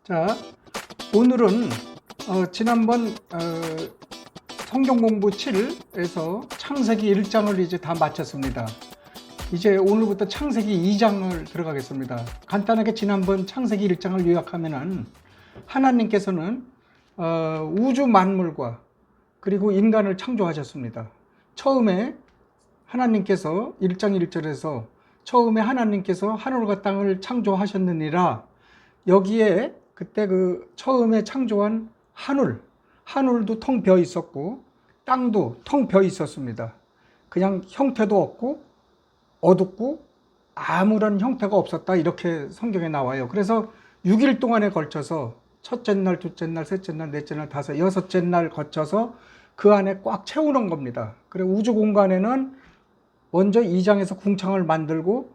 자, 오늘은 지난번 성경 공부 7에서 창세기 1장을 이제 다 마쳤습니다. 이제 오늘부터 창세기 2장을 들어가겠습니다. 간단하게 지난번 창세기 1장을 요약하면은 하나님께서는 우주 만물과 그리고 인간을 창조하셨습니다. 처음에 하나님께서 1장 1절에서 처음에 하나님께서 하늘과 땅을 창조하셨느니라, 여기에 그때 그 처음에 창조한 하늘도 텅 비어 있었고 땅도 텅 비어 있었습니다. 그냥 형태도 없고 어둡고 아무런 형태가 없었다, 이렇게 성경에 나와요. 그래서 6일 동안에 걸쳐서 첫째 날, 둘째 날, 셋째 날, 넷째 날, 다섯, 여섯째 날 거쳐서 그 안에 꽉 채우는 겁니다. 그리고 우주 공간에는 먼저 2장에서 궁창을 만들고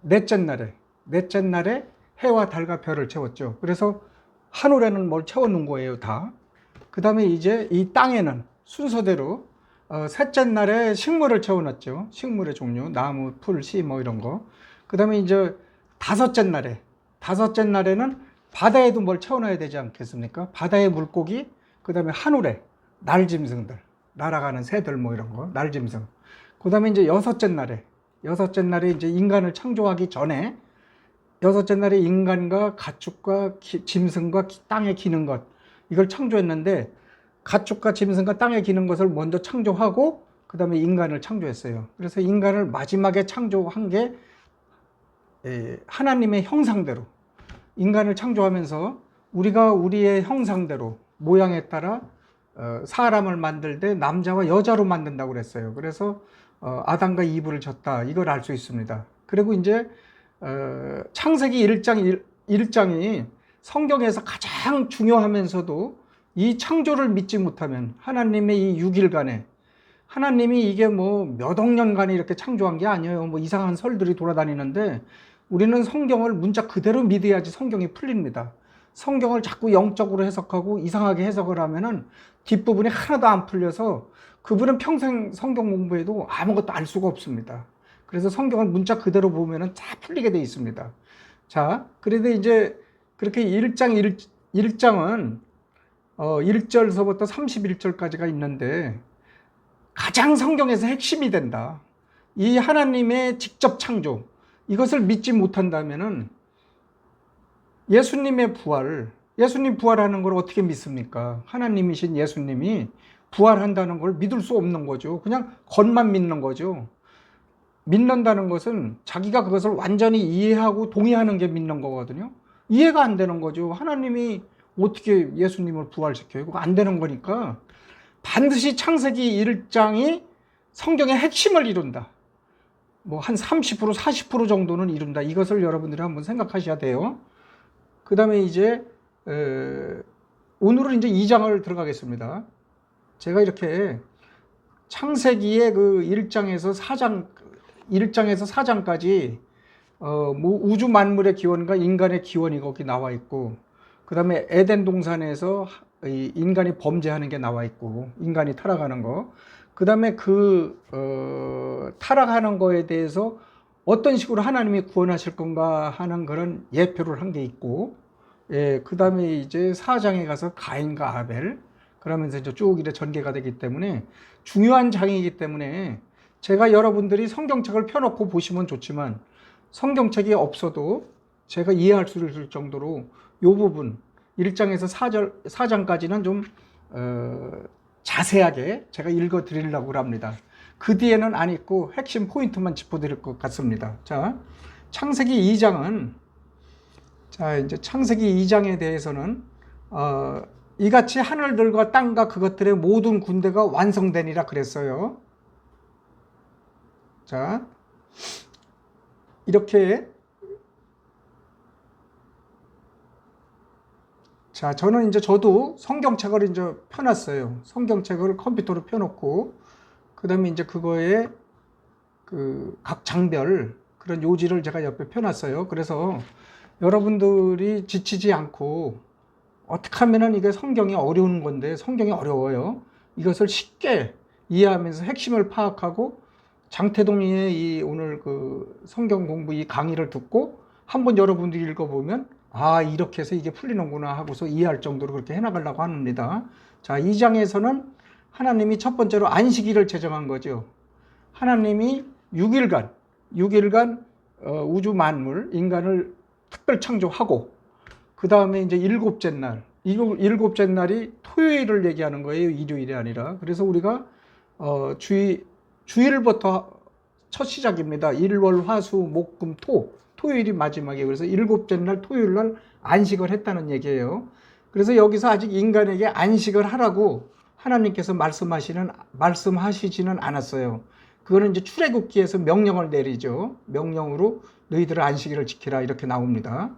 넷째 날에 해와 달과 별을 채웠죠. 그래서 하늘에는 뭘 채워놓은 거예요, 다. 그 다음에 이제 이 땅에는 순서대로 셋째 날에 식물을 채워놨죠. 식물의 종류, 나무, 풀, 씨 뭐 이런 거. 그 다음에 이제 다섯째 날에는 바다에도 뭘 채워놔야 되지 않겠습니까? 바다의 물고기, 그 다음에 하늘에 날짐승들, 날아가는 새들 뭐 이런 거, 날짐승. 그 다음에 이제 여섯째 날에 이제 인간을 창조하기 전에 여섯째 날에 인간과 가축과 짐승과 땅에 기는 것, 이걸 창조했는데, 가축과 짐승과 땅에 기는 것을 먼저 창조하고 그 다음에 인간을 창조했어요. 그래서 인간을 마지막에 창조한 게 하나님의 형상대로 인간을 창조하면서 우리가 우리의 형상대로 모양에 따라 사람을 만들 때 남자와 여자로 만든다고 그랬어요. 그래서 아담과 이브를 졌다, 이걸 알 수 있습니다. 그리고 이제 창세기 1장이 성경에서 가장 중요하면서도 이 창조를 믿지 못하면, 하나님의 이 6일간에 하나님이 이게 뭐 몇 억 년간에 이렇게 창조한 게 아니에요. 뭐 이상한 설들이 돌아다니는데, 우리는 성경을 문자 그대로 믿어야지 성경이 풀립니다. 성경을 자꾸 영적으로 해석하고 이상하게 해석을 하면은 뒷부분이 하나도 안 풀려서 그분은 평생 성경 공부해도 아무것도 알 수가 없습니다. 그래서 성경을 문자 그대로 보면은 다 풀리게 돼 있습니다. 자, 그래도 이제 그렇게 1장은 1절서부터 31절까지가 있는데, 가장 성경에서 핵심이 된다, 이 하나님의 직접 창조, 이것을 믿지 못한다면은 예수님 부활하는 걸 어떻게 믿습니까? 하나님이신 예수님이 부활한다는 걸 믿을 수 없는 거죠. 그냥 겉만 믿는 거죠. 믿는다는 것은 자기가 그것을 완전히 이해하고 동의하는 게 믿는 거거든요. 이해가 안 되는 거죠. 하나님이 어떻게 예수님을 부활시켜요? 그거 안 되는 거니까 반드시 창세기 1장이 성경의 핵심을 이룬다, 뭐 한 30% 40% 정도는 이룬다, 이것을 여러분들이 한번 생각하셔야 돼요. 그 다음에 이제 오늘은 이제 2장을 들어가겠습니다. 제가 이렇게 창세기의 그 1장에서 4장까지 뭐 우주 만물의 기원과 인간의 기원이 거기 나와 있고, 그 다음에 에덴 동산에서 인간이 범죄하는 게 나와 있고, 인간이 타락하는 거, 그 다음에 타락하는 거에 대해서 어떤 식으로 하나님이 구원하실 건가 하는 그런 예표를 한 게 있고, 그 다음에 이제 4장에 가서 가인과 아벨, 그러면서 이제 쭉 이렇게 전개가 되기 때문에 중요한 장이기 때문에, 제가 여러분들이 성경책을 펴놓고 보시면 좋지만 성경책이 없어도 제가 이해할 수 있을 정도로 이 부분 1장에서 4장까지는 좀 자세하게 제가 읽어 드리려고 합니다. 그 뒤에는 안 읽고 핵심 포인트만 짚어 드릴 것 같습니다. 자, 창세기 2장은, 이제 창세기 2장에 대해서는 이같이 하늘들과 땅과 그것들의 모든 군대가 완성되니라 그랬어요. 자, 이렇게, 자, 저도 성경책을 이제 펴놨어요. 성경책을 컴퓨터로 펴놓고, 그 다음에 이제 그거에 각 장별 그런 요지를 제가 옆에 펴놨어요. 그래서 여러분들이 지치지 않고, 어떻게 하면은 이게 성경이 어려운 건데, 성경이 어려워요. 이것을 쉽게 이해하면서 핵심을 파악하고, 장태동이의 이 오늘 그 성경 공부 이 강의를 듣고 한번 여러분들이 읽어보면 아, 이렇게 해서 이게 풀리는구나 하고서 이해할 정도로 그렇게 해나가려고 합니다. 자, 2장에서는 하나님이 첫 번째로 안식일을 제정한 거죠. 하나님이 6일간 우주 만물, 인간을 특별 창조하고, 그 다음에 이제 일곱째 날, 일곱째 날이 토요일을 얘기하는 거예요. 일요일이 아니라. 그래서 우리가 주일부터 첫 시작입니다. 일, 월, 화, 수, 목, 금, 토. 토요일이 마지막이에요. 그래서 일곱째 날 토요일 날 안식을 했다는 얘기예요. 그래서 여기서 아직 인간에게 안식을 하라고 하나님께서 말씀하시지는 않았어요. 그거는 이제 출애굽기에서 명령을 내리죠. 명령으로 너희들은 안식일을 지키라 이렇게 나옵니다.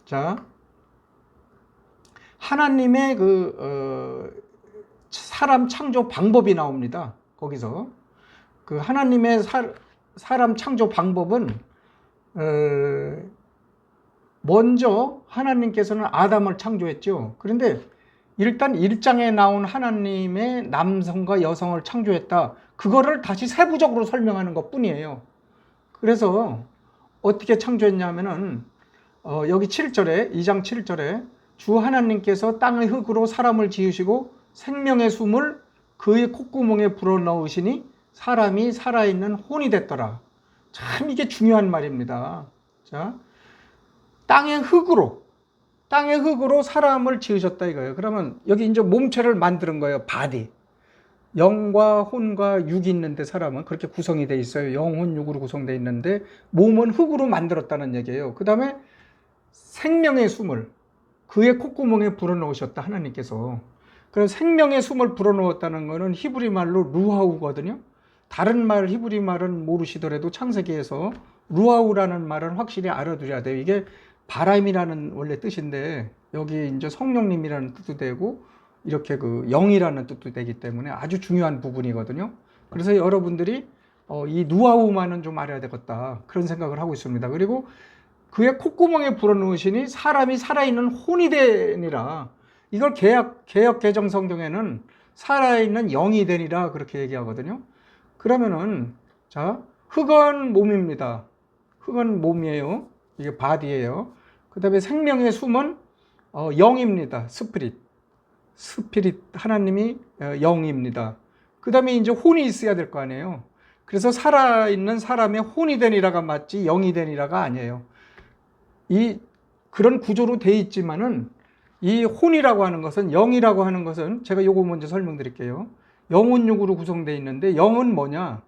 자, 하나님의 사람 창조 방법이 나옵니다. 거기서 그 하나님의 사람 창조 방법은 먼저 하나님께서는 아담을 창조했죠. 그런데 일단 1장에 나온 하나님의 남성과 여성을 창조했다. 그거를 다시 세부적으로 설명하는 것 뿐이에요. 그래서 어떻게 창조했냐면은 여기 7절에 2장 7절에 주 하나님께서 땅의 흙으로 사람을 지으시고 생명의 숨을 그의 콧구멍에 불어넣으시니 사람이 살아있는 혼이 됐더라. 참 이게 중요한 말입니다. 자, 땅의 흙으로 사람을 지으셨다 이거예요. 그러면 여기 이제 몸체를 만드는 거예요. 바디. 영과 혼과 육이 있는데 사람은 그렇게 구성이 돼 있어요. 영, 혼, 육으로 구성되어 있는데 몸은 흙으로 만들었다는 얘기예요. 그 다음에 생명의 숨을 그의 콧구멍에 불어넣으셨다 하나님께서. 그래서 생명의 숨을 불어넣었다는 것은 히브리 말로 루하우거든요. 다른 말 히브리 말은 모르시더라도 창세기에서 루하우라는 말은 확실히 알아두셔야 돼요. 이게 바람이라는 원래 뜻인데 여기 이제 성령님이라는 뜻도 되고 이렇게 그 영이라는 뜻도 되기 때문에 아주 중요한 부분이거든요. 그래서 여러분들이 이 누아우만은 좀 알아야 되겠다 그런 생각을 하고 있습니다. 그리고 그의 콧구멍에 불어넣으시니 사람이 살아있는 혼이 되니라. 이걸 개역 개정 성경에는 살아있는 영이 되니라 그렇게 얘기하거든요. 그러면은 자, 흙은 몸입니다. 흙은 몸이에요. 이게 바디예요. 그 다음에 생명의 숨은 영입니다. 스피릿 하나님이 영입니다. 그 다음에 이제 혼이 있어야 될 거 아니에요. 그래서 살아있는 사람의 혼이 되니라가 맞지 영이 되니라가 아니에요. 그런 구조로 돼 있지만은 이 혼이라고 하는 것은 영이라고 하는 것은 제가 요거 먼저 설명드릴게요. 영혼 육으로 구성되어 있는데 영은 뭐냐?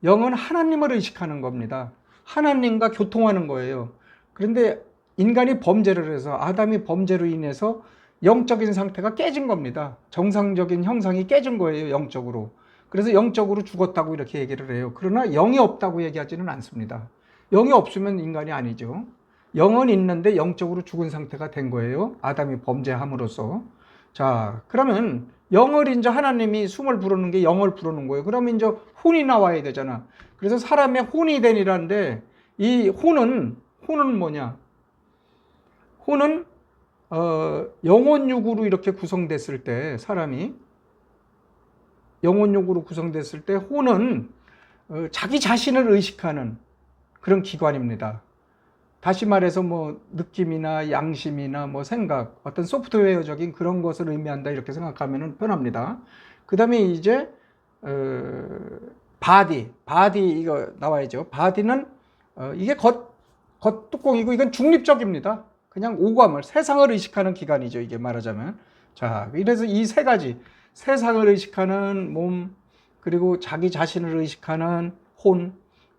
영은 하나님을 의식하는 겁니다. 하나님과 교통하는 거예요. 그런데 인간이 범죄를 해서 아담이 범죄로 인해서 영적인 상태가 깨진 겁니다. 정상적인 형상이 깨진 거예요. 영적으로. 그래서 영적으로 죽었다고 이렇게 얘기를 해요. 그러나 영이 없다고 얘기하지는 않습니다. 영이 없으면 인간이 아니죠. 영은 있는데 영적으로 죽은 상태가 된 거예요. 아담이 범죄함으로써. 자, 그러면 영을 이제 하나님이 숨을 부르는 게 영을 부르는 거예요. 그러면 이제 혼이 나와야 되잖아. 그래서 사람의 혼이 되니라는데 이 혼은 뭐냐? 혼은 영혼 육으로 이렇게 구성됐을 때 사람이 영혼 육으로 구성됐을 때 혼은 자기 자신을 의식하는 그런 기관입니다. 다시 말해서 뭐 느낌이나 양심이나 뭐 생각, 어떤 소프트웨어적인 그런 것을 의미한다 이렇게 생각하면 편합니다. 그 다음에 이제 바디 이거 나와야죠. 바디는 이게 겉 뚜껑이고 이건 중립적입니다. 그냥 오감을 세상을 의식하는 기관이죠. 이게 말하자면. 자, 그래서 이 세 가지 세상을 의식하는 몸, 그리고 자기 자신을 의식하는 혼,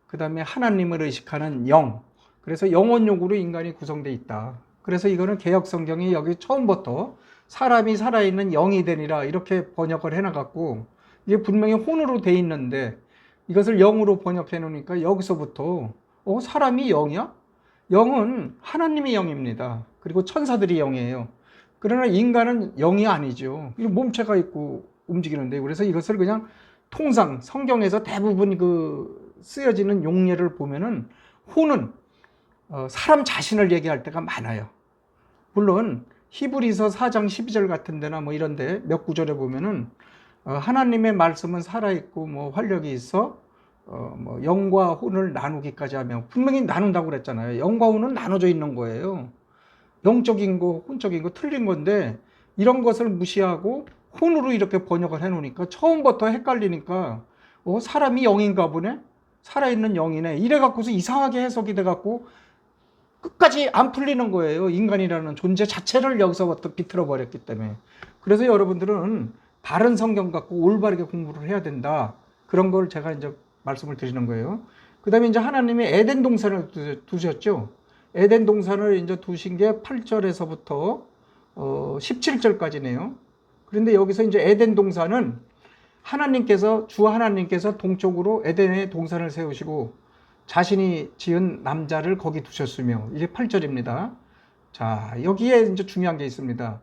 그 다음에 하나님을 의식하는 영. 그래서 영혼육으로 인간이 구성되어 있다. 그래서 이거는 개역 성경이 여기 처음부터 사람이 살아있는 영이 되니라 이렇게 번역을 해나갔고 이게 분명히 혼으로 돼 있는데 이것을 영으로 번역해 놓으니까 여기서부터 사람이 영이야? 영은 하나님이 영입니다. 그리고 천사들이 영이에요. 그러나 인간은 영이 아니죠. 몸체가 있고 움직이는데 그래서 이것을 그냥 통상 성경에서 대부분 쓰여지는 용례를 보면은 혼은 사람 자신을 얘기할 때가 많아요. 물론 히브리서 4장 12절 같은 데나 뭐 이런데 몇 구절에 보면은 하나님의 말씀은 살아있고 뭐 활력이 있어 뭐 영과 혼을 나누기까지 하면 분명히 나눈다고 그랬잖아요. 영과 혼은 나눠져 있는 거예요. 영적인 거, 혼적인 거 틀린 건데 이런 것을 무시하고 혼으로 이렇게 번역을 해 놓으니까 처음부터 헷갈리니까 사람이 영인가 보네? 살아있는 영이네. 이래 갖고서 이상하게 해석이 돼 갖고 끝까지 안 풀리는 거예요. 인간이라는 존재 자체를 여기서부터 비틀어 버렸기 때문에. 그래서 여러분들은 바른 성경 갖고 올바르게 공부를 해야 된다. 그런 걸 제가 이제 말씀을 드리는 거예요. 그 다음에 이제 하나님이 에덴 동산을 두셨죠. 에덴 동산을 이제 두신 게 8절에서부터 17절까지네요. 그런데 여기서 이제 에덴 동산은 주 하나님께서 동쪽으로 에덴의 동산을 세우시고 자신이 지은 남자를 거기 두셨으며, 이게 8절입니다. 자, 여기에 이제 중요한 게 있습니다.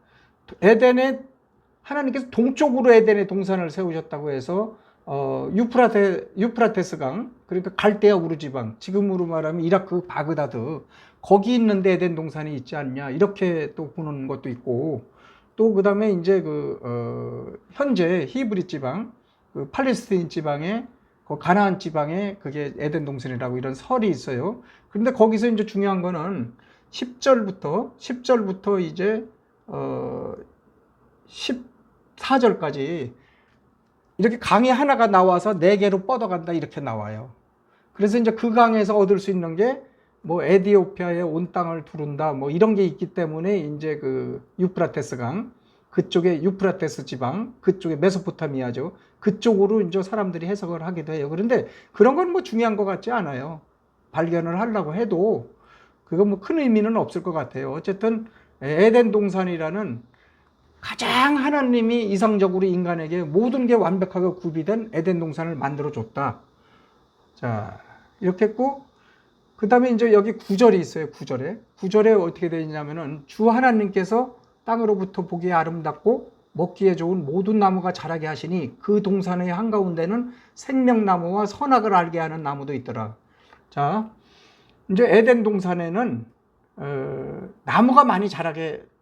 하나님께서 동쪽으로 에덴의 동산을 세우셨다고 해서 유프라테스 강, 그러니까 갈대아 우르 지방, 지금으로 말하면 이라크 바그다드, 거기 있는 데 에덴 동산이 있지 않냐, 이렇게 또 보는 것도 있고, 또 그 다음에 이제 현재 히브리 지방, 팔레스타인 지방에, 가나안 지방에 그게 에덴 동산이라고 이런 설이 있어요. 그런데 거기서 이제 중요한 거는 10절부터 이제 14절까지 이렇게 강이 하나가 나와서 4개로 뻗어간다, 이렇게 나와요. 그래서 이제 그 강에서 얻을 수 있는 게 뭐 에디오피아의 온 땅을 두른다, 뭐 이런 게 있기 때문에 이제 유프라테스 강, 그쪽에 유프라테스 지방, 그쪽에 메소포타미아죠. 그쪽으로 이제 사람들이 해석을 하게 돼요. 그런데 그런 건 뭐 중요한 것 같지 않아요. 발견을 하려고 해도 그건 뭐 큰 의미는 없을 것 같아요. 어쨌든 에덴 동산이라는 가장 하나님이 이상적으로 인간에게 모든 게 완벽하게 구비된 에덴 동산을 만들어 줬다. 자, 이렇게 했고, 그 다음에 이제 여기 9절이 있어요. 9절에 어떻게 되어 있냐면은 주 하나님께서 땅으로부터 보기에 아름답고 먹기에 좋은 모든 나무가 자라게 하시니 그 동산의 한가운데는 생명나무와 선악을 알게 하는 나무도 있더라. 자, 이제 에덴 동산에는 나무가 많이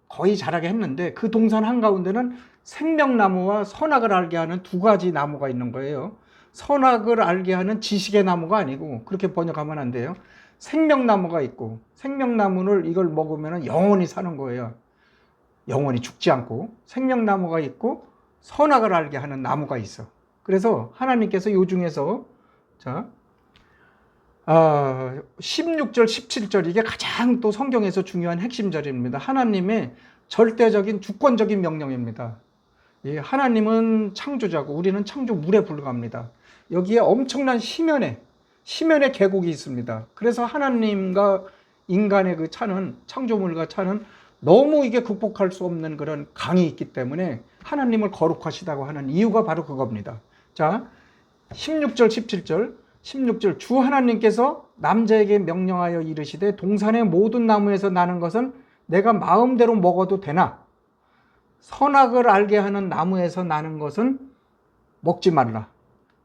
거의 자라게 했는데 그 동산 한가운데는 생명나무와 선악을 알게 하는 2가지 나무가 있는 거예요. 선악을 알게 하는 지식의 나무가 아니고, 그렇게 번역하면 안 돼요. 생명나무가 있고, 생명나무를 이걸 먹으면 영원히 사는 거예요. 영원히 죽지 않고. 생명나무가 있고 선악을 알게 하는 나무가 있어. 그래서 하나님께서 요 중에서 16절, 17절, 이게 가장 또 성경에서 중요한 핵심 절입니다. 하나님의 절대적인 주권적인 명령입니다. 하나님은 창조자고 우리는 창조물에 불과합니다. 여기에 엄청난 심연의 계곡이 있습니다. 그래서 하나님과 인간의 그 차는, 창조물과 차는 너무 이게 극복할 수 없는 그런 강이 있기 때문에 하나님을 거룩하시다고 하는 이유가 바로 그겁니다. 자, 16절, 17절. 16절, 주 하나님께서 남자에게 명령하여 이르시되 동산의 모든 나무에서 나는 것은 내가 마음대로 먹어도 되나 선악을 알게 하는 나무에서 나는 것은 먹지 말라.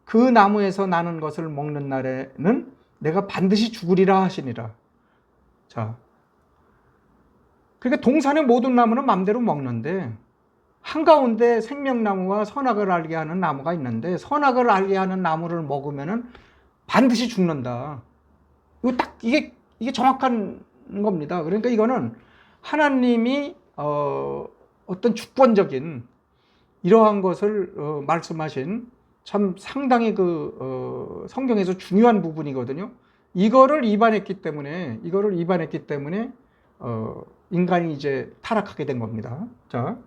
그 나무에서 나는 것을 먹는 날에는 내가 반드시 죽으리라 하시니라. 자, 그러니까 동산의 모든 나무는 마음대로 먹는데 한가운데 생명나무와 선악을 알게 하는 나무가 있는데 선악을 알게 하는 나무를 먹으면은 반드시 죽는다. 이게 정확한 겁니다. 그러니까 이거는 하나님이 어떤 주권적인 이러한 것을 말씀하신 참 상당히 성경에서 중요한 부분이거든요. 이거를 위반했기 때문에 인간이 이제 타락하게 된 겁니다. 자,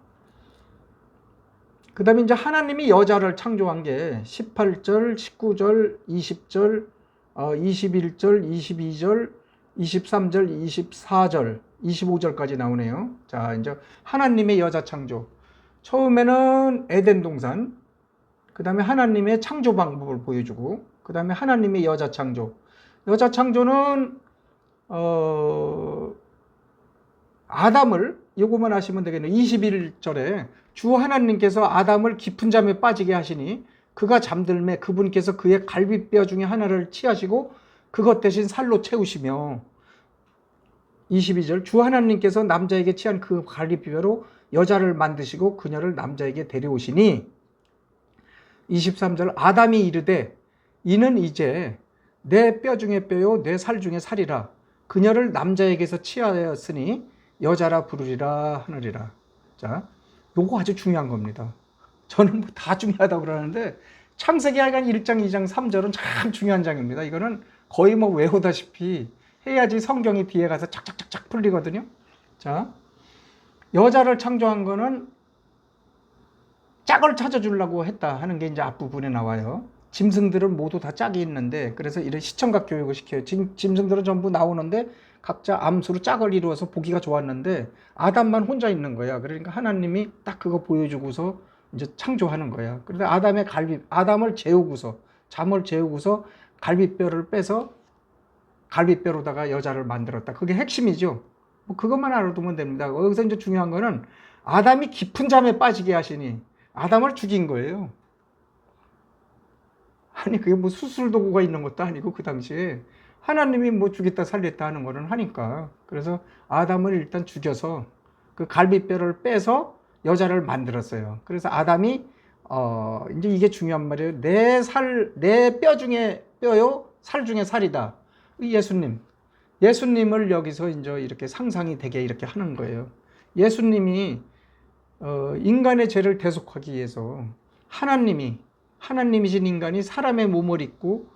그 다음에 이제 하나님이 여자를 창조한 게 18절, 19절, 20절, 21절, 22절, 23절, 24절, 25절까지 나오네요. 자, 이제 하나님의 여자 창조. 처음에는 에덴 동산, 그 다음에 하나님의 창조 방법을 보여주고, 그 다음에 하나님의 여자 창조. 여자 창조는 아담을, 요거만 하시면 되겠네요. 21절에 주 하나님께서 아담을 깊은 잠에 빠지게 하시니 그가 잠들매 그분께서 그의 갈비뼈 중에 하나를 취하시고 그것 대신 살로 채우시며, 22절, 주 하나님께서 남자에게 취한 그 갈비뼈로 여자를 만드시고 그녀를 남자에게 데려오시니, 23절, 아담이 이르되 이는 이제 내 뼈 중에 뼈요 내 살 중에 살이라. 그녀를 남자에게서 취하였으니 여자라 부르리라 하느니라. 자, 요거 아주 중요한 겁니다. 저는 뭐 다 중요하다고 그러는데 창세기 하여간 1장, 2장, 3절은 참 중요한 장입니다. 이거는 거의 뭐 외우다시피 해야지 성경이 뒤에 가서 착착착착 풀리거든요. 자, 여자를 창조한 거는 짝을 찾아주려고 했다 하는 게 이제 앞부분에 나와요. 짐승들은 모두 다 짝이 있는데, 그래서 이런 시청각 교육을 시켜요. 짐승들은 전부 나오는데 각자 암수로 짝을 이루어서 보기가 좋았는데 아담만 혼자 있는 거야. 그러니까 하나님이 딱 그거 보여주고서 이제 창조하는 거야. 그런데 아담을 재우고서, 잠을 재우고서 갈비뼈를 빼서 갈비뼈로다가 여자를 만들었다. 그게 핵심이죠. 뭐 그것만 알아두면 됩니다. 여기서 이제 중요한 거는 아담이 깊은 잠에 빠지게 하시니 아담을 죽인 거예요. 아니 그게 뭐 수술 도구가 있는 것도 아니고 그 당시에 하나님이 뭐 죽였다 살렸다 하는 거는 하니까. 그래서 아담을 일단 죽여서 그 갈비뼈를 빼서 여자를 만들었어요. 그래서 아담이 이제 이게 중요한 말이에요. 내 뼈 중에 뼈요 살 중에 살이다. 예수님을 여기서 이제 이렇게 상상이 되게 이렇게 하는 거예요. 예수님이 인간의 죄를 대속하기 위해서 하나님이신 인간이 사람의 몸을 입고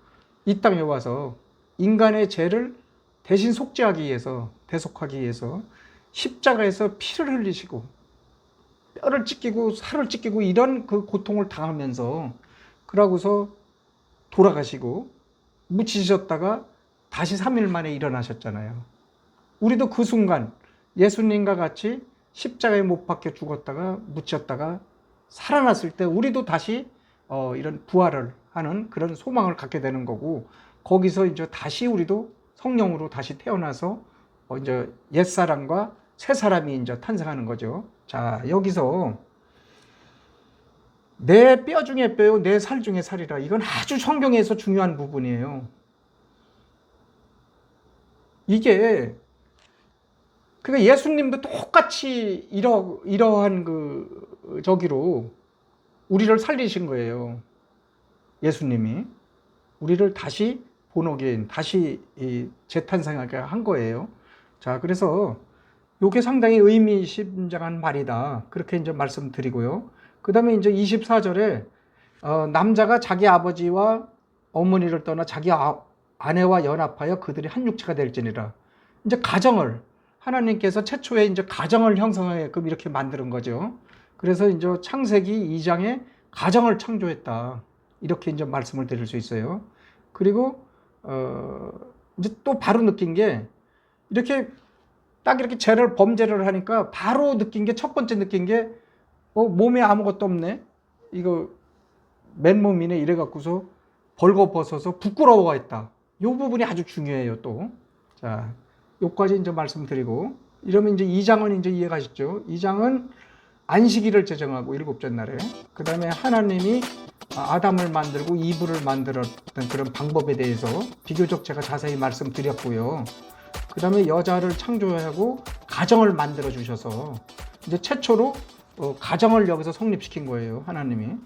이 땅에 와서 인간의 죄를 대신 속죄하기 위해서, 대속하기 위해서 십자가에서 피를 흘리시고 뼈를 찢기고 살을 찢기고 이런 그 고통을 당하면서 그러고서 돌아가시고 묻히셨다가 다시 3일 만에 일어나셨잖아요. 우리도 그 순간 예수님과 같이 십자가에 못 박혀 죽었다가 묻혔다가 살아났을 때 우리도 다시 이런 부활을 하는 그런 소망을 갖게 되는 거고, 거기서 이제 다시 우리도 성령으로 다시 태어나서 이제 옛사람과 새사람이 이제 탄생하는 거죠. 자, 여기서 내 뼈 중에 뼈요 내 살 중에 살이라. 이건 아주 성경에서 중요한 부분이에요. 이게 그러니까 예수님도 똑같이 이러한 저기로 우리를 살리신 거예요. 예수님이 우리를 다시 본어게인, 다시 재탄생하게 한 거예요. 자, 그래서 이게 상당히 의미심장한 말이다. 그렇게 이제 말씀드리고요. 그 다음에 이제 24절에 남자가 자기 아버지와 어머니를 떠나 자기 아내와 연합하여 그들이 한 육체가 될지니라. 이제 가정을 하나님께서 최초에 이제 가정을 형성하게끔 이렇게 만드는 거죠. 그래서 이제 창세기 2장에 가정을 창조했다. 이렇게 이제 말씀을 드릴 수 있어요. 그리고 이제 또 바로 느낀 게 이렇게 딱 이렇게 범죄를 하니까 바로 느낀 게, 첫 번째 느낀 게 몸에 아무것도 없네. 이거 맨몸이네. 이래 갖고서 벌거벗어서 부끄러워했다. 이 부분이 아주 중요해요. 또 자, 여기까지 이제 말씀드리고, 이러면 이제 2장은 이제 이해가시죠? 2장은 안식일을 제정하고 일곱째 날에, 그 다음에 하나님이 아담을 만들고 이브를 만들었던 그런 방법에 대해서 비교적 제가 자세히 말씀드렸고요. 그 다음에 여자를 창조하고 가정을 만들어 주셔서 이제 최초로 가정을 여기서 성립시킨 거예요, 하나님이.